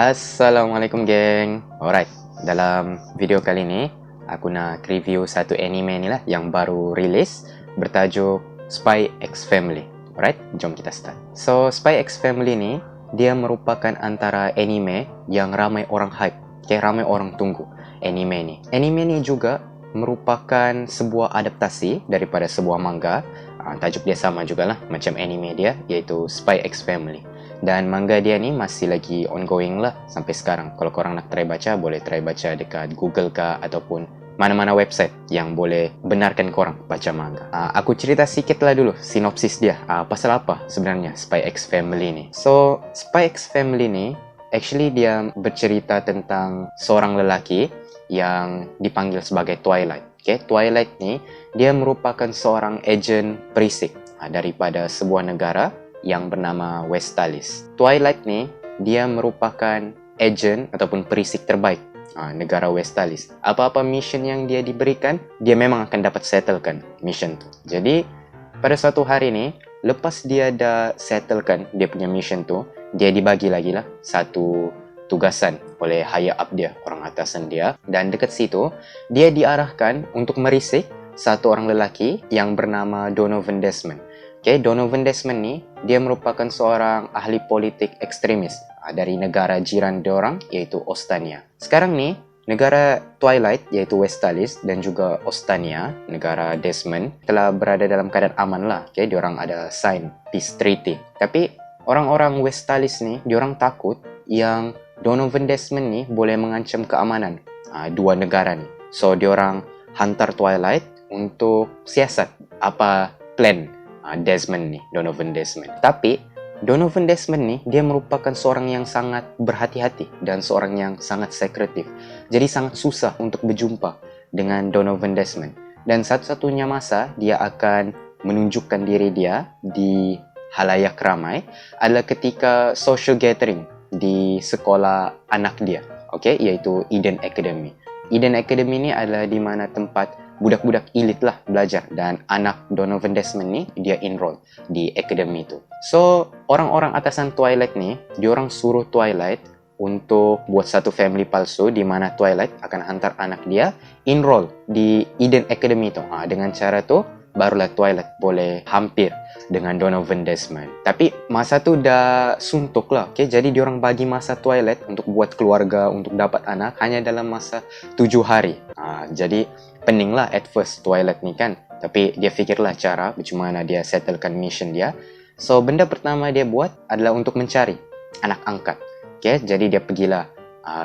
Assalamualaikum geng. Alright, dalam video kali ini aku nak review satu anime ni lah yang baru rilis bertajuk Spy X Family. Alright, jom kita start. So, Spy X Family ni dia merupakan antara anime yang ramai orang hype, ramai orang tunggu anime ni. Anime ni juga merupakan sebuah adaptasi daripada sebuah manga. Tajuk dia sama jugalah macam anime dia, iaitu Spy X Family. Dan manga dia ni masih lagi ongoing lah sampai sekarang. Kalau korang nak try baca, boleh try baca dekat Google ke ataupun mana-mana website yang boleh benarkan korang baca manga. Aku cerita sikit lah dulu sinopsis dia. Pasal apa sebenarnya Spy X Family ni? So, Spy X Family ni actually dia bercerita tentang seorang lelaki yang dipanggil sebagai Twilight. Twilight ni dia merupakan seorang ejen perisik daripada sebuah negara yang bernama Westalis. Twilight ni dia merupakan ejen ataupun perisik terbaik negara Westalis. Apa-apa mission yang dia diberikan, dia memang akan dapat settlekan mission tu. Jadi pada suatu hari ni, lepas dia dah settlekan dia punya mission tu, dia dibagi lagi lah satu tugasan oleh higher up dia, orang atasan dia. Dan dekat situ, dia diarahkan untuk merisik satu orang lelaki yang bernama Donovan Desmond. Donovan Desmond ni, dia merupakan seorang ahli politik ekstremis dari negara jiran diorang, iaitu Ostania. Sekarang ni, negara Twilight, iaitu Westalis, dan juga Ostania, negara Desmond, telah berada dalam keadaan aman lah. Diorang ada sign peace treaty. Tapi, orang-orang Westalis ni, diorang takut yang Donovan Desmond ni boleh mengancam keamanan dua negara ni. So, diorang hantar Twilight untuk siasat apa plan Desmond ni, Donovan Desmond. Tapi Donovan Desmond ni dia merupakan seorang yang sangat berhati-hati dan seorang yang sangat sekretif. Jadi sangat susah untuk berjumpa dengan Donovan Desmond. Dan satu-satunya masa dia akan menunjukkan diri dia di halayak ramai adalah ketika social gathering di sekolah anak dia, iaitu Eden Academy. Eden Academy ni adalah di mana tempat budak-budak elit lah belajar, dan anak Donovan Desmond ni dia enroll di academy tu. So, orang-orang atasan Twilight ni, diorang suruh Twilight untuk buat satu family palsu di mana Twilight akan hantar anak dia enroll di Eden Academy tu. Dengan cara tu, barulah Twilight boleh hampir dengan Donovan Desmond. Tapi masa tu dah suntuk lah, jadi diorang bagi masa Twilight untuk buat keluarga, untuk dapat anak hanya dalam masa 7 hari. Jadi pening lah at first Twilight ni kan. Tapi dia fikirlah cara bagaimana dia settlekan mission dia. So benda pertama dia buat adalah untuk mencari anak angkat. Jadi dia pergilah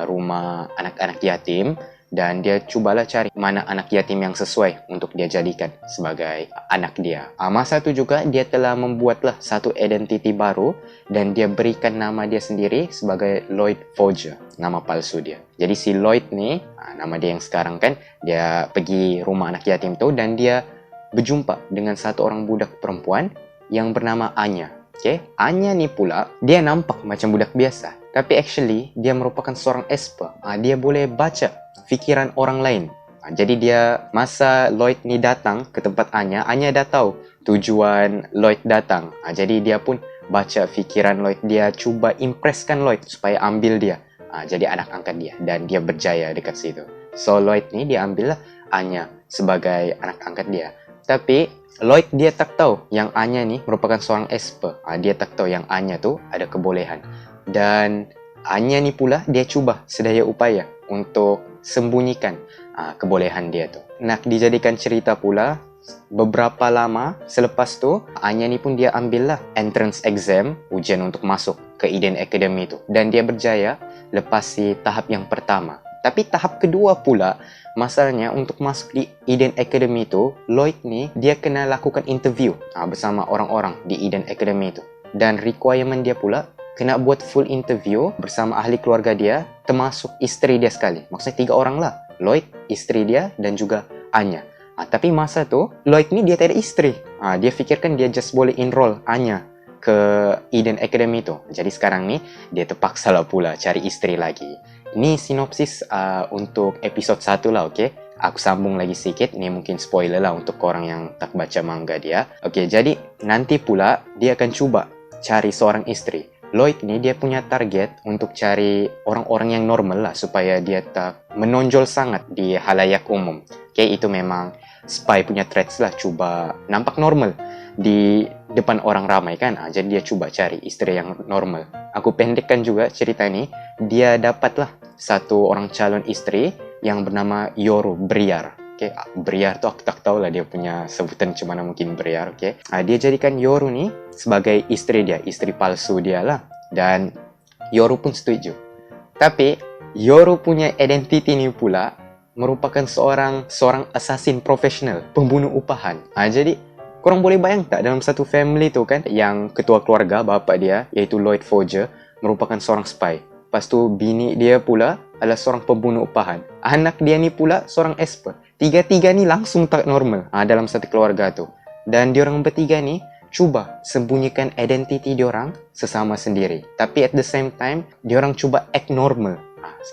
rumah anak-anak yatim dan dia cubalah cari mana anak yatim yang sesuai untuk dia jadikan sebagai anak dia. Masa tu juga dia telah membuatlah satu identiti baru dan dia berikan nama dia sendiri sebagai Lloyd Forger, nama palsu dia. Jadi si Lloyd ni, nama dia yang sekarang kan, dia pergi rumah anak yatim tu dan dia berjumpa dengan satu orang budak perempuan yang bernama Anya. Anya ni pula, dia nampak macam budak biasa. Tapi actually, dia merupakan seorang esper. Dia boleh baca fikiran orang lain. Jadi dia, masa Lloyd ni datang ke tempat Anya dah tahu tujuan Lloyd datang. Jadi dia pun baca fikiran Lloyd. Dia cuba impresskan Lloyd supaya ambil dia jadi anak angkat dia. Dan dia berjaya dekat situ. So Lloyd ni dia ambil lah Anya sebagai anak angkat dia. Tapi Lloyd dia tak tahu yang Anya ni merupakan seorang esper. Dia tak tahu yang Anya tu ada kebolehan. Dan Anya ni pula dia cuba sedaya upaya untuk sembunyikan kebolehan dia tu. Nak dijadikan cerita pula, beberapa lama selepas tu Anya ni pun dia ambil lah entrance exam, ujian untuk masuk ke Eden Academy tu. Dan dia berjaya lepas si tahap yang pertama. Tapi tahap kedua pula, masalahnya untuk masuk di Eden Academy tu, Lloyd ni dia kena lakukan interview bersama orang-orang di Eden Academy tu. Dan requirement dia pula kena buat full interview bersama ahli keluarga dia, termasuk isteri dia sekali. Maksudnya 3 orang lah. Lloyd, isteri dia dan juga Anya. Tapi masa tu, Lloyd ni dia tak ada isteri. Dia fikirkan dia just boleh enroll Anya ke Eden Academy tu. Jadi sekarang ni, dia terpaksa lah pula cari isteri lagi. Ini sinopsis untuk episod 1 lah, Aku sambung lagi sikit. Ini mungkin spoiler lah untuk korang yang tak baca manga dia. Jadi nanti pula dia akan cuba cari seorang isteri. Lloyd ni dia punya target untuk cari orang-orang yang normal lah supaya dia tak menonjol sangat di halayak umum. Okay, itu memang spy punya traits lah, cuba nampak normal di depan orang ramai kan. Jadi dia cuba cari isteri yang normal. Aku pendekkan juga cerita ni. Dia dapatlah satu orang calon isteri yang bernama Yoru Briar. Okay, Briar tu aku tak tahu lah dia punya sebutan macam mana, mungkin Briar. Okay. Dia jadikan Yoru ni sebagai isteri dia, isteri palsu dia lah. Dan Yoru pun setuju. Tapi Yoru punya identiti ni pula merupakan seorang assassin profesional, pembunuh upahan. Jadi korang boleh bayang tak dalam satu family tu kan, yang ketua keluarga bapa dia iaitu Lloyd Forger merupakan seorang spy. Lepas tu bini dia pula adalah seorang pembunuh upahan. Anak dia ni pula seorang esper. Tiga-tiga ni langsung tak normal dalam satu keluarga tu. Dan diorang bertiga ni cuba sembunyikan identiti diorang sesama sendiri. Tapi at the same time, diorang cuba act normal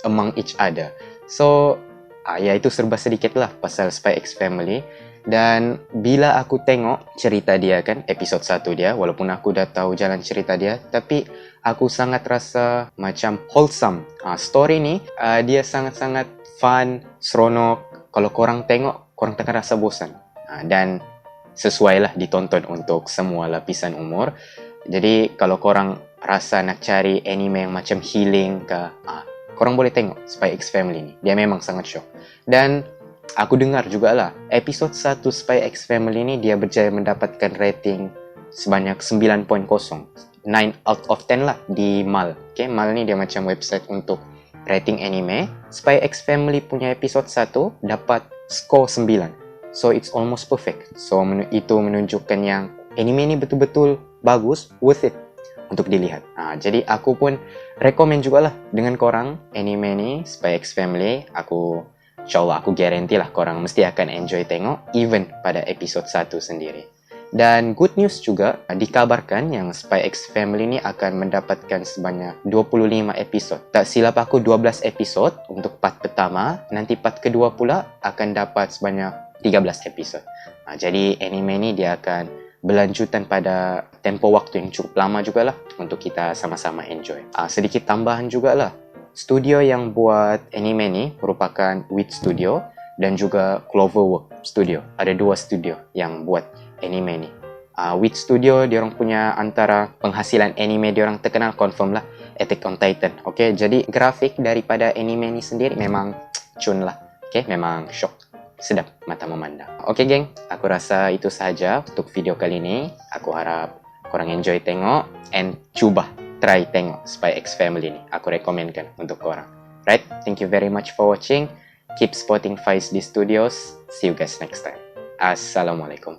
among each other. So, ya itu serba sedikit lah pasal Spy X Family. Dan bila aku tengok cerita dia kan, episod 1 dia, walaupun aku dah tahu jalan cerita dia, tapi aku sangat rasa macam wholesome. Story ni, dia sangat-sangat fun, seronok. Kalau korang tengok, korang takkan rasa bosan. Dan sesuai lah ditonton untuk semua lapisan umur. Jadi kalau korang rasa nak cari anime yang macam healing ke, korang boleh tengok Spy X Family ni. Dia memang sangat syok. Dan aku dengar jugalah episod 1 Spy X Family ni dia berjaya mendapatkan rating sebanyak 9.0. 9 out of 10 lah di MAL. Okay, MAL ni dia macam website untuk rating anime. Spy X Family punya episod 1 dapat skor 9. So it's almost perfect. So itu menunjukkan yang anime ni betul-betul bagus, worth it untuk dilihat. Jadi aku pun recommend jugalah dengan korang anime ni, Spy X Family. InsyaAllah aku guarantee lah korang mesti akan enjoy tengok even pada episod 1 sendiri. Dan good news juga, dikabarkan yang Spy X Family ni akan mendapatkan sebanyak 25 episod. Tak silap aku 12 episod untuk part pertama, nanti part kedua pula akan dapat sebanyak 13 episod. Jadi anime ni dia akan berlanjutan pada tempoh waktu yang cukup lama jugalah untuk kita sama-sama enjoy. Sedikit tambahan jugalah, studio yang buat anime ni merupakan Wit Studio dan juga Cloverworks Studio. Ada dua studio yang buat anime ni. Wit Studio, diorang punya antara penghasilan anime diorang terkenal confirm lah Attack on Titan. Okay, jadi grafik daripada anime ni sendiri memang cun lah. Okay, memang shock. Sedap mata memandang. Okay geng, aku rasa itu sahaja untuk video kali ni. Aku harap korang enjoy tengok and cuba try tengok Spy X Family ni. Aku rekomenkan untuk korang. Right, thank you very much for watching. Keep supporting 5SD Studios. See you guys next time. Assalamualaikum.